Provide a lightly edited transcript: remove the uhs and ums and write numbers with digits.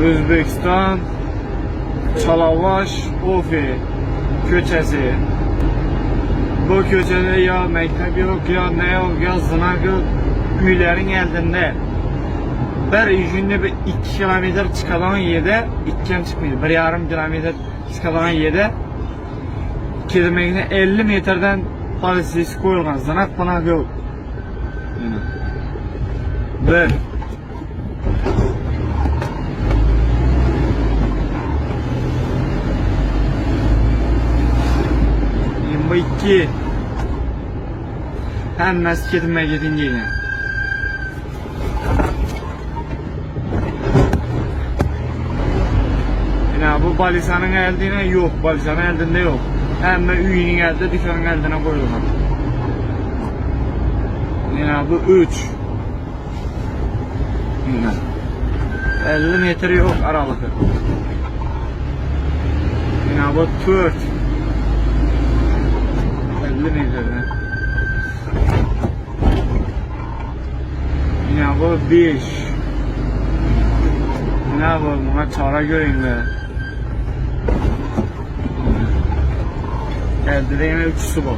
Özbekistan Çalavaş Ofi köçəsi. Bu köçədə ya məktəb yox, ya nə yox, ya zınaq yox, üylərin əldində. Bir günde 2 kilometre çıkalan yerde, 2 çıkmıyor, 1,5 kilometre çıkalan yerde kedimekine 50 metreden polis koyulgan, zınak bınak yok. Bir. Bu 2. Həmməsi kedimə gedin yine. Bu balisanın eldine yok, balisanın eldinde yok. Hem de üyünün elde, dükkanın eldine koyulur. Yine bu 3. Yine 50 metre yok aralıkı. Yine bu 4. 50 metre. Yine bu 5. Yine bu buna çara göreyim de. Elde de yine 3'sü var.